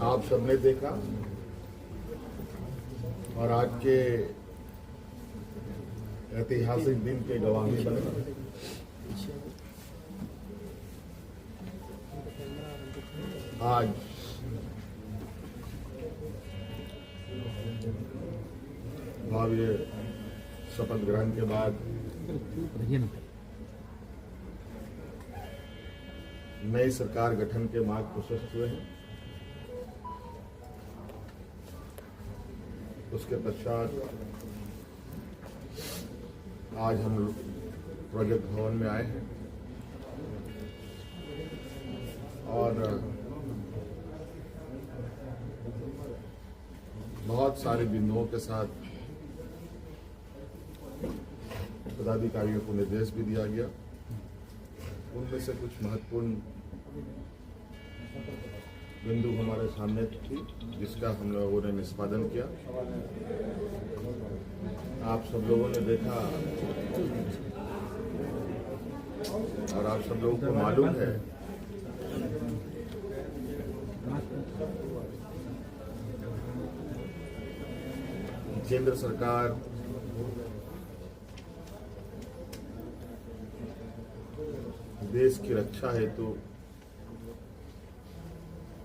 आप सबने देखा और आज के ऐतिहासिक दिन के गवाही बने। आज भव्य शपथ ग्रहण के बाद नई सरकार गठन के मार्ग प्रशस्त हुए हैं। उसके पश्चात आज हम लोग प्रोजेक्ट भवन में आए हैं और बहुत सारे बिंदुओं के साथ पदाधिकारियों को निर्देश भी दिया गया। उनमें से कुछ महत्वपूर्ण बिंदु हमारे सामने थी जिसका हम लोगों ने निष्पादन किया। आप सब लोगों ने देखा और आप सब लोगों को मालूम है केंद्र सरकार देश की रक्षा हेतु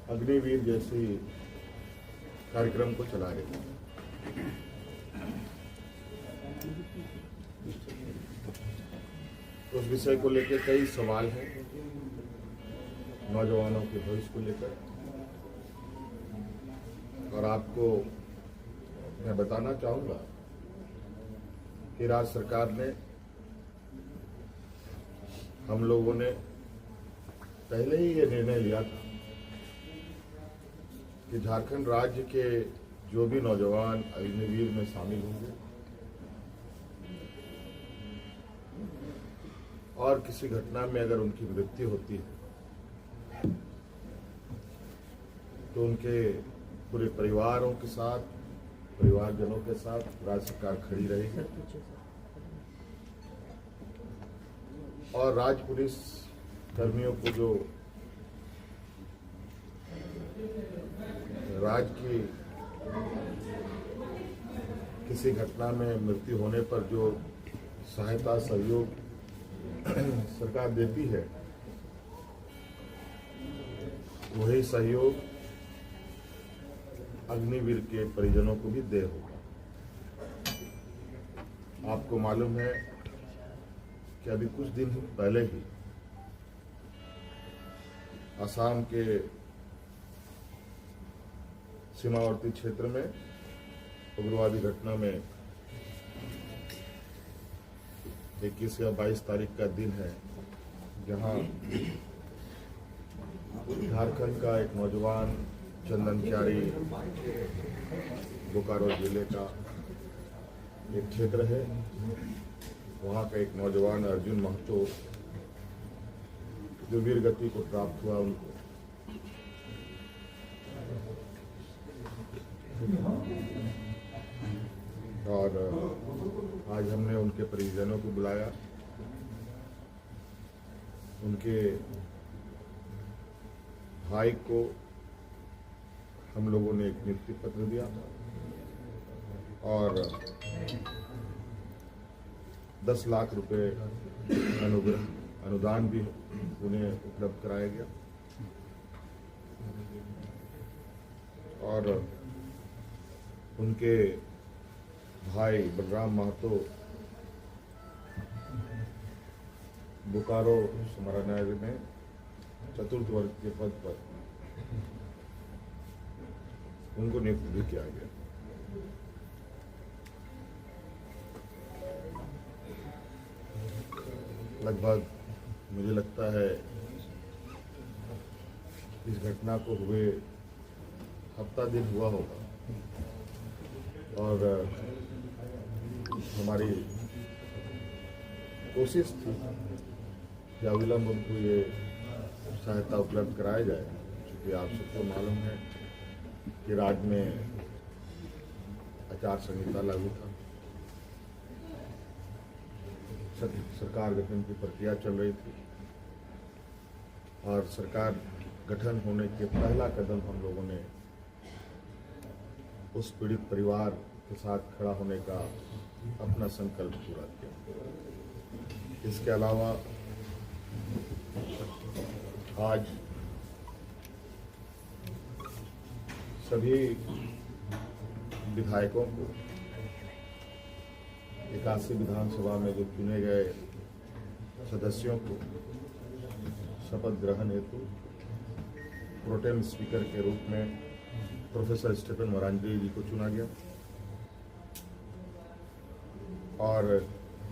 अग्निवीर जैसी कार्यक्रम को चला रही है। उस विषय को लेकर कई सवाल हैं नौजवानों के भविष्य को लेकर, और आपको मैं बताना चाहूंगा कि राज्य सरकार ने, हम लोगों ने पहले ही ये निर्णय लिया था कि झारखंड राज्य के जो भी नौजवान अग्निवीर में शामिल होंगे और किसी घटना में अगर उनकी मृत्यु होती है तो उनके पूरे परिवारों के साथ, परिवारजनों के साथ राज्य सरकार खड़ी रहेगी और राज्य पुलिस कर्मियों को जो राज्य की किसी घटना में मृत्यु होने पर जो सहायता सहयोग सरकार देती है, वही सहयोग अग्निवीर के परिजनों को भी दे होगा। आपको मालूम है कि अभी कुछ दिन पहले ही असम के सीमावर्ती क्षेत्र में उग्रवादी घटना में 21 या 22 तारीख का दिन है, जहां झारखंड का एक नौजवान चंदन क्यारी, बोकारो जिले का एक क्षेत्र है, वहाँ का एक नौजवान अर्जुन महतो जो वीर गति को प्राप्त हुआ, उनको और आज हमने उनके परिजनों को बुलाया। उनके भाई को हम लोगों ने एक नियुक्ति पत्र दिया और 10 लाख रुपए अनुदान भी उन्हें उपलब्ध कराया गया और उनके भाई बलराम महतो बोकारो समाहरणालय में चतुर्थ वर्ग के पद पर उनको नियुक्त भी किया गया। लगभग मुझे लगता है इस घटना को हुए हफ्ता दिन हुआ होगा और हमारी कोशिश थी कि अविलंब उनको ये सहायता उपलब्ध कराया जाए, क्योंकि आप सबको मालूम है कि राज्य में आचार संहिता लागू था, सरकार गठन की प्रक्रिया चल रही थी और सरकार गठन होने के पहला कदम हम लोगों ने उस पीड़ित परिवार के साथ खड़ा होने का अपना संकल्प पूरा किया। इसके अलावा आज सभी विधायकों को 81 विधानसभा में जो चुने गए सदस्यों को शपथ ग्रहण हेतु प्रोटेम स्पीकर के रूप में प्रोफेसर स्टीफन मरांडी जी को चुना गया और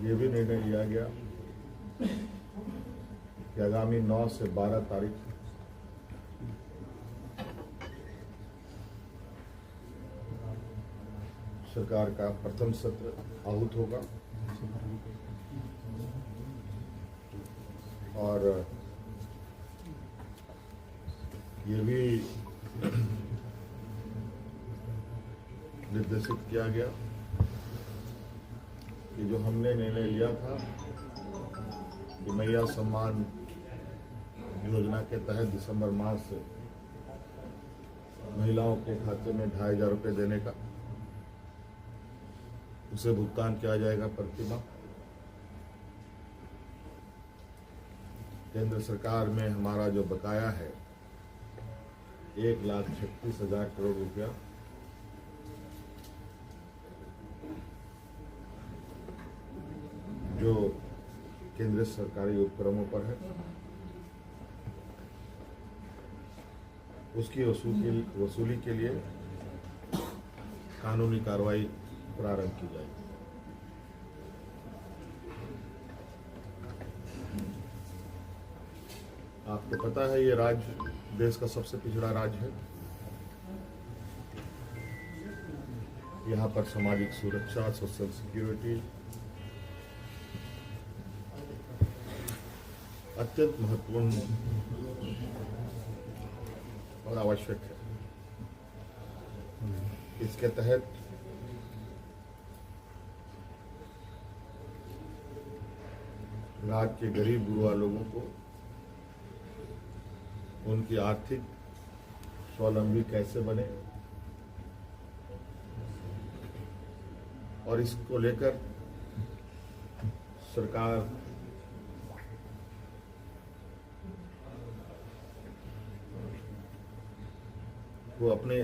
ये भी निर्णय लिया गया कि आगामी 9 से 12 तारीख सरकार का प्रथम सत्र आहूत होगा और ये भी निर्देशित किया गया कि जो हमने निर्णय लिया था कि मैया सम्मान योजना के तहत दिसंबर माह से महिलाओं के खाते में 2,500 रुपये देने का, उसे भुगतान किया जाएगा प्रति माह। केंद्र सरकार में हमारा जो बकाया है 1,36,000 करोड़ रुपया, जो केंद्रीय सरकारी उपक्रमों पर है, उसकी वसूली के लिए कानूनी कार्रवाई प्रारंभ की जाएगी। आपको पता है ये राज्य देश का सबसे पिछड़ा राज्य है। यहाँ पर सामाजिक सुरक्षा, सोशल सिक्योरिटी अत्यंत महत्वपूर्ण और आवश्यक है। इसके तहत राज्य के गरीब गुरुआ लोगों को उनकी आर्थिक स्वावलंबी कैसे बने और इसको लेकर सरकार को अपनी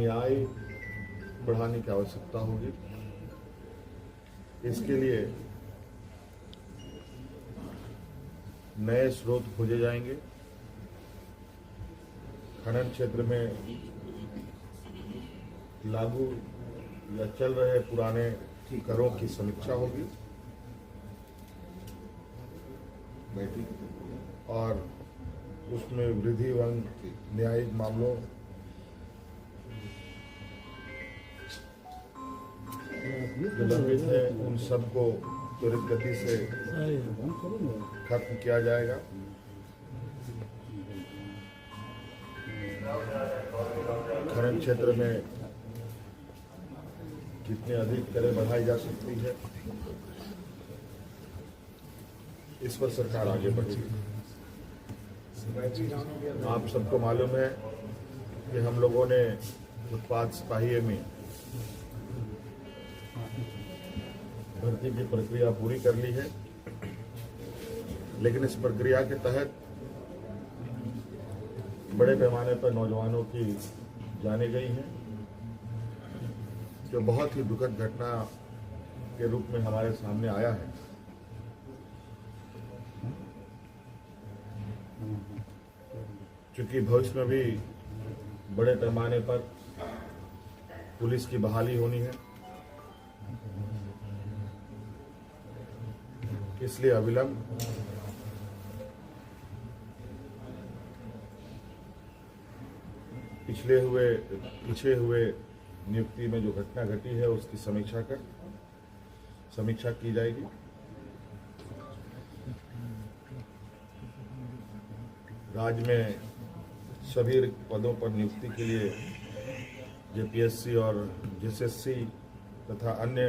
आय बढ़ाने की आवश्यकता होगी। इसके लिए नए स्रोत खोजे जाएंगे। खनन क्षेत्र में लागू या चल रहे पुराने करों की समीक्षा होगी और उसमें वृद्धि एवं न्यायिक मामलों जो लंबित है उन सबको त्वरित गति से खत्म किया जाएगा। खनन क्षेत्र में कितनी अधिक करें बढ़ाई जा सकती है, इस पर सरकार आगे बढ़ेगी। आप सबको मालूम है कि हम लोगों ने उत्पाद सिपाही में भर्ती की प्रक्रिया पूरी कर ली है, लेकिन इस प्रक्रिया के तहत बड़े पैमाने पर नौजवानों की जाने गई हैं, जो बहुत ही दुखद घटना के रूप में हमारे सामने आया है। क्योंकि भविष्य में भी बड़े पैमाने पर पुलिस की बहाली होनी है, इसलिए अविलंब पीछे हुए नियुक्ति में जो घटना घटी है उसकी समीक्षा की जाएगी। राज्य में सभी पदों पर नियुक्ति के लिए जेपीएससी और जेएसएससी तथा अन्य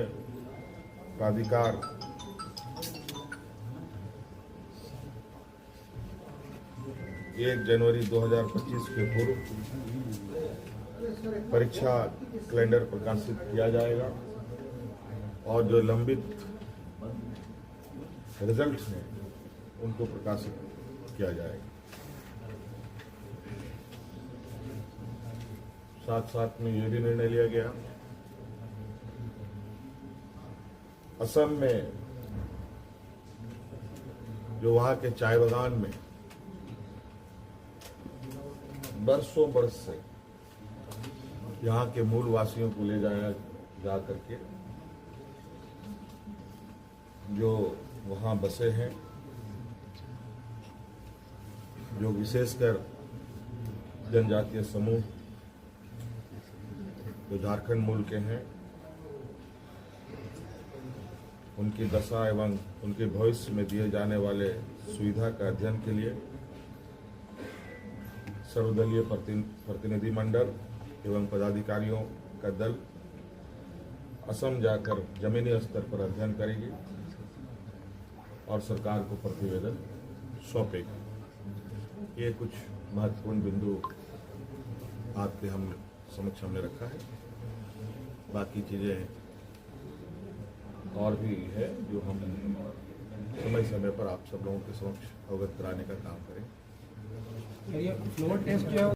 प्राधिकार 1 जनवरी 2025 के पूर्व परीक्षा कैलेंडर प्रकाशित किया जाएगा और जो लंबित रिजल्ट्स हैं उनको प्रकाशित किया जाएगा। साथ साथ में ये भी निर्णय लिया गया, असम में जो वहां के चाय बागान में बरसों बरस से यहाँ के मूल वासियों को ले जाया जा करके जो वहाँ बसे हैं, जो विशेषकर जनजातीय समूह जो झारखंड मूल के हैं, उनकी दशा एवं उनके भविष्य में दिए जाने वाले सुविधा का अध्ययन के लिए सर्वदलीय प्रतिनिधि मंडल एवं पदाधिकारियों का दल असम जाकर जमीनी स्तर पर अध्ययन करेगी और सरकार को प्रतिवेदन सौंपेगी। ये कुछ महत्वपूर्ण बिंदु आपके हम समक्ष हमने रखा है। बाकी चीजें और भी है जो हम समय समय पर आप सब लोगों के समक्ष अवगत कराने का काम करें। फ्लोर टेस्ट जो है